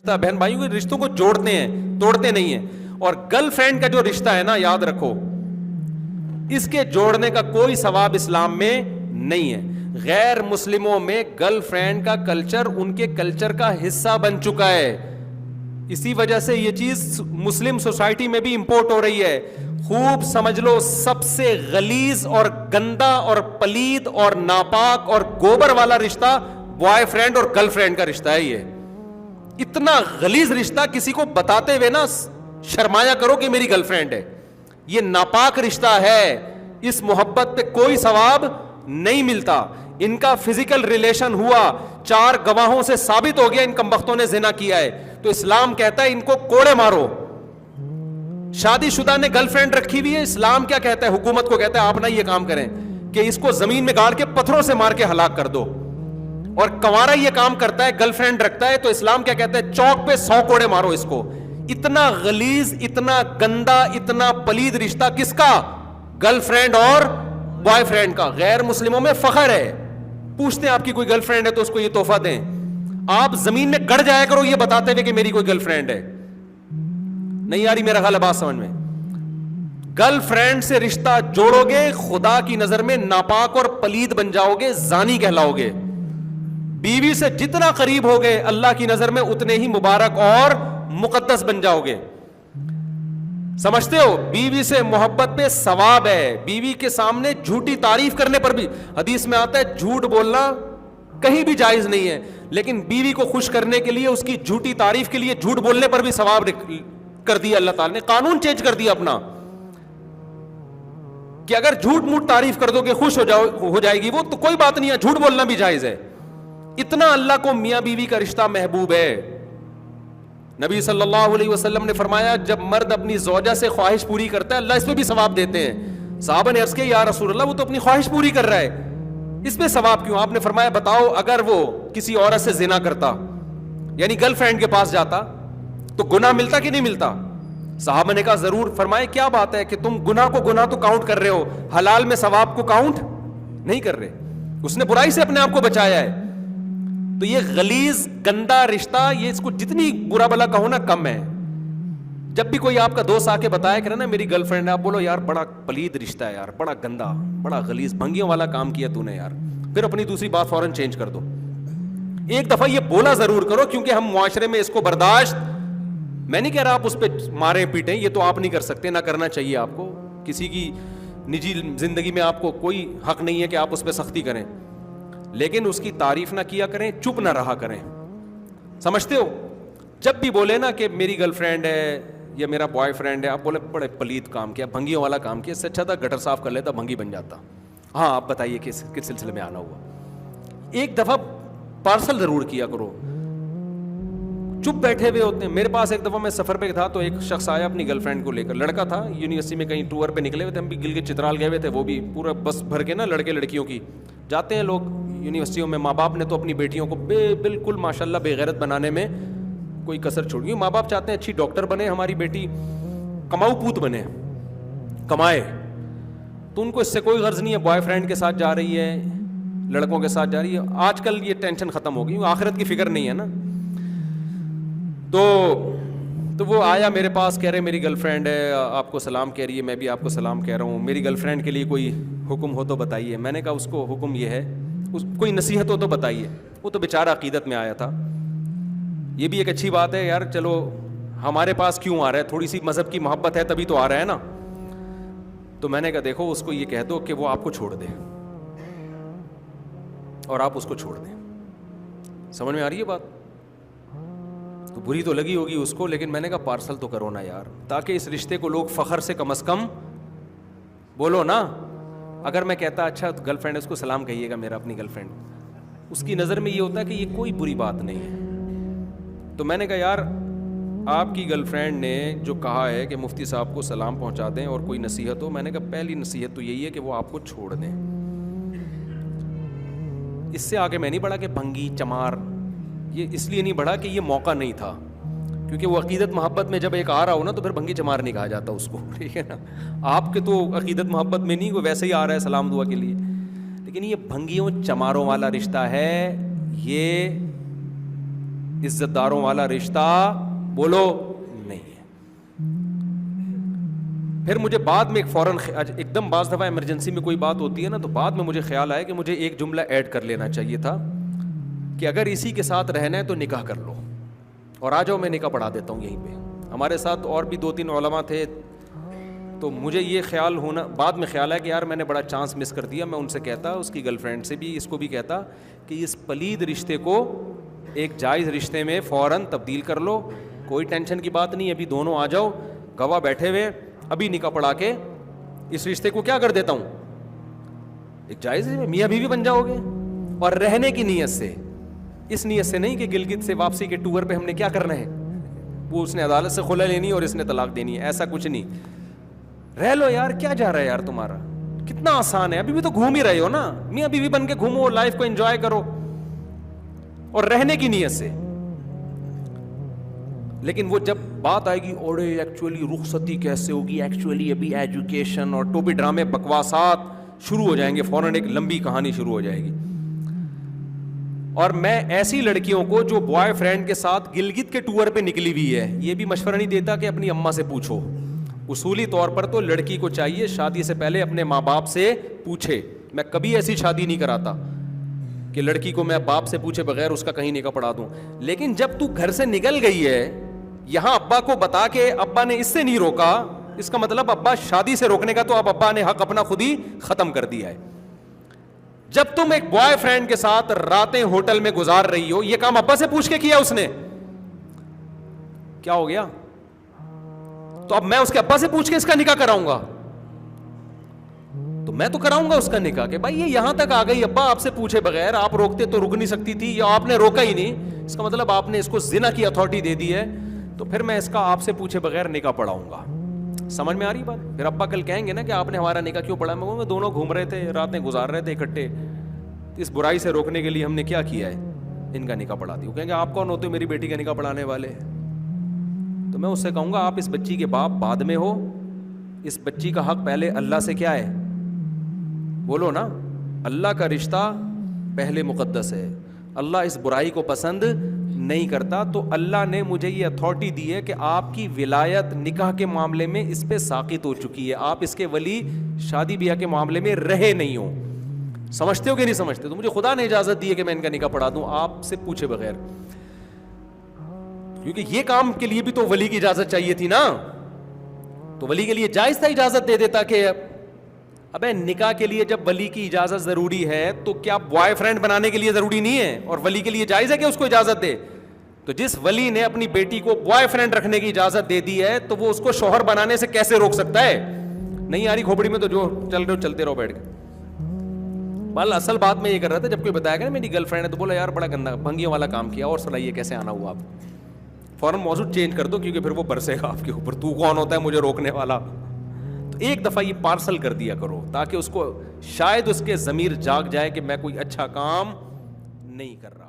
رشتہ بہن بھائیوں کے رشتوں کو جوڑتے ہیں, توڑتے نہیں ہیں. اور گرل فرینڈ کا جو رشتہ ہے نا, یاد رکھو, اس کے جوڑنے کا کوئی ثواب اسلام میں نہیں ہے. غیر مسلموں میں گرل فرینڈ کا کلچر ان کے کلچر کا حصہ بن چکا ہے. اسی وجہ سے یہ چیز مسلم سوسائٹی میں بھی امپورٹ ہو رہی ہے. خوب سمجھ لو, سب سے غلیظ اور گندا اور پلید اور ناپاک اور گوبر والا رشتہ بوائے فرینڈ اور گرل فرینڈ کا رشتہ ہے. یہ اتنا غلیظ رشتہ, کسی کو بتاتے ہوئے نا شرمایا کرو کہ میری گرل فرینڈ ہے. یہ ناپاک رشتہ ہے, اس محبت پہ کوئی ثواب نہیں ملتا. ان کا فزیکل ریلیشن ہوا, 4 گواہوں سے ثابت ہو گیا ان کمبختوں نے زنا کیا ہے, تو اسلام کہتا ہے ان کو کوڑے مارو. شادی شدہ نے گرل فرینڈ رکھی ہوئی ہے, اسلام کیا کہتا ہے, حکومت کو کہتا ہے آپ نہ یہ کام کریں کہ اس کو زمین میں گاڑ کے پتھروں سے مار کے ہلاک کر دو. اور کنوارا یہ کام کرتا ہے, گرل فرینڈ رکھتا ہے, تو اسلام کیا کہتا ہے, چوک پہ 100 کوڑے مارو اس کو. اتنا غلیظ, اتنا گندا, اتنا پلید رشتہ کس کا, گرل فرینڈ اور بوائے فرینڈ کا. غیر مسلموں میں فخر ہے, پوچھتے ہیں آپ کی کوئی گرل فرینڈ ہے تو اس کو یہ تحفہ دیں. آپ زمین میں گڑ جایا کرو یہ بتاتے ہوئے کہ میری کوئی گرل فرینڈ ہے. نہیں آ رہی میرا خیال ہے بات سمجھ میں؟ گرل فرینڈ سے رشتہ جوڑو گے, خدا کی نظر میں ناپاک اور پلید بن جاؤ گے, زانی کہلاؤ گے. بیوی سے جتنا قریب ہوگے اللہ کی نظر میں اتنے ہی مبارک اور مقدس بن جاؤ گے. سمجھتے ہو, بیوی سے محبت پہ ثواب ہے. بیوی کے سامنے جھوٹی تعریف کرنے پر بھی, حدیث میں آتا ہے جھوٹ بولنا کہیں بھی جائز نہیں ہے, لیکن بیوی کو خوش کرنے کے لیے, اس کی جھوٹی تعریف کے لیے جھوٹ بولنے پر بھی ثواب کر دیا. اللہ تعالیٰ نے قانون چینج کر دیا اپنا کہ اگر جھوٹ موٹ تعریف کر دو کہ خوش ہو جائے گی وہ, تو کوئی بات نہیں ہے, جھوٹ بولنا بھی جائز ہے. اتنا اللہ کو میاں بیوی کا رشتہ محبوب ہے. نبی صلی اللہ علیہ وسلم نے فرمایا جب مرد اپنی زوجہ سے خواہش پوری کرتا ہے اللہ اس پہ بھی ثواب دیتے ہیں. صحابہ نے عرض کیا یا رسول اللہ وہ تو اپنی خواہش پوری کر رہا ہے, اس پہ ثواب کیوں؟ آپ نے فرمایا بتاؤ اگر وہ کسی عورت سے زنا کرتا, یعنی گرل فرینڈ کے پاس جاتا, تو گناہ ملتا کہ نہیں ملتا؟ صحابہ نے کہا ضرور. فرمائے کیا بات ہے کہ تم گناہ کو گناہ تو کاؤنٹ کر رہے ہو, حلال میں ثواب کو کاؤنٹ نہیں کر رہے. اس نے برائی سے اپنے آپ کو بچایا ہے. تو یہ غلیظ گندا رشتہ, یہ اس کو جتنی برا بلا کہو نا کم ہے. جب بھی کوئی آپ کا دوست آ کے بتایا کرے نا میری گرل فرینڈ ہے, آپ بولو یار بڑا پلید رشتہ ہے یار, بڑا گندا, بڑا غلیظ, بھنگیوں والا کام کیا تو نے یار. پھر اپنی دوسری بات فوراً چینج کر دو. ایک دفعہ یہ بولا ضرور کرو, کیونکہ ہم معاشرے میں اس کو برداشت, میں نہیں کہہ رہا آپ اس پہ مارے پیٹیں, یہ تو آپ نہیں کر سکتے, نہ کرنا چاہیے آپ کو. کسی کی نجی زندگی میں آپ کو کوئی حق نہیں ہے کہ آپ اس پہ سختی کریں, لیکن اس کی تعریف نہ کیا کریں, چپ نہ رہا کریں. سمجھتے ہو؟ جب بھی بولے نا کہ میری گرل فرینڈ ہے یا میرا بوائے فرینڈ ہے, آپ بولے بڑے پلید کام کیا, بھنگیوں والا کام کیا, اس سے اچھا تھا گٹر صاف کر لیتا, بھنگی بن جاتا. ہاں آپ بتائیے کس سلسلے میں آنا ہوا. ایک دفعہ پارسل ضرور کیا کرو. چپ بیٹھے ہوئے ہوتے ہیں. میرے پاس ایک دفعہ میں سفر پہ تھا تو ایک شخص آیا اپنی گرل فرینڈ کو لے کر, لڑکا تھا, یونیورسٹی میں کہیں ٹور پہ نکلے ہوئے تھے, ہم بھی گلگت چترال گئے ہوئے تھے, وہ بھی پورا بس بھر کے نا لڑکے لڑکیوں کی جاتے ہیں لوگ یونیورسٹیوں میں. ماں باپ نے تو اپنی بیٹیوں کو بالکل ماشاءاللہ بے غیرت بنانے میں کوئی کسر چھوڑ گئی. ماں باپ چاہتے ہیں اچھی ڈاکٹر بنے ہماری بیٹی, کماؤ پوت بنے, کمائے, تو ان کو اس سے کوئی غرض نہیں ہے. بوائے فرینڈ کے ساتھ جا رہی ہے, لڑکوں کے ساتھ جا رہی ہے. آج کل یہ ٹینشن ختم ہو گئی, آخرت کی فکر نہیں ہے نا. تو وہ آیا میرے پاس, کہہ رہے میری گرل فرینڈ ہے, آپ کو سلام کہہ رہی ہے, میں بھی آپ کو سلام کہہ رہا ہوں, میری گرل فرینڈ کے لیے کوئی حکم ہو تو بتائیے. میں نے کہا اس کو حکم یہ ہے, کوئی نصیحت ہو تو بتائیے. وہ تو بیچارہ عقیدت میں آیا تھا. یہ بھی ایک اچھی بات ہے یار, چلو ہمارے پاس کیوں آ رہا ہے, تھوڑی سی مذہب کی محبت ہے تبھی تو آ رہا ہے نا. تو میں نے کہا دیکھو اس کو یہ کہہ دو کہ وہ آپ کو چھوڑ دے اور آپ اس کو چھوڑ دیں. سمجھ میں آ رہی ہے بات؟ تو بری تو لگی ہوگی اس کو, لیکن میں نے کہا پارسل تو کرو نا یار, تاکہ اس رشتے کو لوگ فخر سے کم از کم بولو نا. اگر میں کہتا اچھا گرل فرینڈ ہے اس کو سلام کہیے گا میرا, اپنی گرل فرینڈ, اس کی نظر میں یہ ہوتا ہے کہ یہ کوئی بری بات نہیں ہے. تو میں نے کہا یار آپ کی گرل فرینڈ نے جو کہا ہے کہ مفتی صاحب کو سلام پہنچا دیں اور کوئی نصیحت ہو, میں نے کہا پہلی نصیحت تو یہی ہے کہ وہ آپ کو چھوڑ دیں. اس سے آگے میں نہیں بڑھا کہ بھنگی چمار, یہ اس لیے نہیں بڑھا کہ یہ موقع نہیں تھا, کیونکہ وہ عقیدت محبت میں جب ایک آ رہا ہو نا تو پھر بھنگی چمار نہیں کہا جاتا اس کو, ٹھیک ہے نا. آپ کے تو عقیدت محبت میں نہیں, وہ ویسے ہی آ رہا ہے سلام دعا کے لیے, لیکن یہ بھنگیوں چماروں والا رشتہ ہے, یہ عزت داروں والا رشتہ بولو نہیں ہے. پھر مجھے بعد میں فوراً ایک دم بعض دفعہ ایمرجنسی میں کوئی بات ہوتی ہے نا, تو بعد میں مجھے خیال آیا کہ مجھے ایک جملہ ایڈ کر لینا چاہیے تھا کہ اگر اسی کے ساتھ رہنا ہے تو نکاح کر لو, اور آ جاؤ میں نکاح پڑھا دیتا ہوں یہیں پہ. ہمارے ساتھ اور بھی 2-3 علماء تھے, تو مجھے یہ خیال ہونا بعد میں خیال ہے کہ یار میں نے بڑا چانس مس کر دیا. میں ان سے کہتا, اس کی گرل فرینڈ سے بھی, اس کو بھی کہتا کہ اس پلید رشتے کو ایک جائز رشتے میں فوراً تبدیل کر لو, کوئی ٹینشن کی بات نہیں, ابھی دونوں آ جاؤ, گواہ بیٹھے ہوئے, ابھی نکاح پڑھا کے اس رشتے کو کیا کر دیتا ہوں, ایک جائز میاں بیوی بن جاؤ گے. اور رہنے کی نیت سے, اس نیت سے نہیں کہ گلگت سے واپسی کے ٹور پہ ہم نے کیا کرنا ہے, وہ اس نے عدالت سے خلع لینی اور اس نے طلاق دینی ہے, ایسا کچھ نہیں. رہ لو یار, کیا جا رہا ہے یار تمہارا, کتنا آسان ہے, ابھی بھی تو گھوم ہی رہے ہو نا, میاں بیوی بن کے گھومو, لائف کو انجوائے کرو اور رہنے کی نیت سے. لیکن وہ جب بات آئے گی اوڑے ایکچولی رخصتی کیسے ہوگی, ایکچولی ابھی ایجوکیشن اور ٹوپی ڈرامے بکواسات شروع ہو جائیں گے, فوراً ایک لمبی کہانی شروع ہو جائے گی. اور میں ایسی لڑکیوں کو جو بوائے فرینڈ کے ساتھ گلگت کے ٹور پہ نکلی ہوئی ہے, یہ بھی مشورہ نہیں دیتا کہ اپنی اماں سے پوچھو. اصولی طور پر تو لڑکی کو چاہیے شادی سے پہلے اپنے ماں باپ سے پوچھے. میں کبھی ایسی شادی نہیں کراتا کہ لڑکی کو میں باپ سے پوچھے بغیر اس کا کہیں نکاح پڑھا دوں. لیکن جب تو گھر سے نکل گئی ہے, یہاں ابا کو بتا کے ابا نے اس سے نہیں روکا, اس کا مطلب ابا شادی سے روکنے کا تو اب ابا نے حق اپنا خود ہی ختم کر دیا ہے. جب تم ایک بوائے فرینڈ کے ساتھ راتیں ہوٹل میں گزار رہی ہو, یہ کام ابا سے پوچھ کے کیا اس نے, کیا ہو گیا؟ تو اب میں اس کے ابا سے پوچھ کے اس کا نکاح کراؤں گا؟ تو میں تو کراؤں گا اس کا نکاح کہ بھائی یہ یہاں تک آ گئی, ابا آپ سے پوچھے بغیر, آپ روکتے تو رک نہیں سکتی تھی, یا آپ نے روکا ہی نہیں, اس کا مطلب آپ نے اس کو زنا کی اتھارٹی دے دی ہے, تو پھر میں اس کا آپ سے پوچھے بغیر نکاح پڑھاؤں گا. سمجھ میں آ رہی بات؟ پھر ابا کل کہیں گے نا کہ آپ نے ہمارا نکاح کیوں پڑھا. میں دونوں گھوم رہے تھے, راتیں گزار رہے تھے اکٹھے, اس برائی سے روکنے کے لیے ہم نے کیا کیا ہے, ان کا نکاح پڑھا دیا. کہیں گے آپ کون ہوتے ہو میری بیٹی کا نکاح پڑھانے والے؟ تو میں اس سے کہوں گا آپ اس بچی کے باپ بعد میں ہو, اس بچی کا حق پہلے اللہ سے کیا ہے, بولو نا, اللہ کا رشتہ پہلے مقدس ہے. اللہ اس برائی کو پسند نہیں کرتا, تو اللہ نے مجھے یہ اتھارٹی دی ہے کہ آپ کی ولایت نکاح کے معاملے میں اس پہ ساقط ہو چکی ہے, آپ اس کے ولی شادی بیاہ کے معاملے میں رہے نہیں ہو. سمجھتے ہو کہ نہیں سمجھتے؟ تو مجھے خدا نے اجازت دی ہے کہ میں ان کا نکاح پڑھا دوں آپ سے پوچھے بغیر, کیونکہ یہ کام کے لیے بھی تو ولی کی اجازت چاہیے تھی نا. تو ولی کے لیے جائز تھا, اجازت دے دیتا کہ ابے نکاح کے لیے جب ولی کی اجازت ضروری ہے تو کیا بوائے فرینڈ بنانے کے لیے ضروری نہیں ہے, اور ولی کے لیے جائز ہے کہ اس کو اجازت دے. تو جس ولی نے اپنی بیٹی کو بوائے فرینڈ رکھنے کی اجازت دے دی ہے, تو وہ اس کو شوہر بنانے سے کیسے روک سکتا ہے؟ نہیں آ رہی کھوپڑی میں تو جو چل رہے ہو چلتے رہو بیٹھ کے. بل اصل بات میں یہ کر رہا تھا, جب کوئی بتایا گیا میری گرل فرینڈ ہے, تو بولا یار بڑا گندا بھنگیوں والا کام کیا, اور صلاح یہ کیسے آنا ہوا. آپ فوراً موضوع چینج کر دو, کیونکہ پھر وہ برسے گا آپ کے اوپر, تو کون ہوتا ہے مجھے روکنے والا. تو ایک دفعہ یہ پارسل کر دیا کرو, تاکہ اس کو شاید اس کے ضمیر جاگ جائے کہ میں کوئی اچھا کام نہیں کر رہا.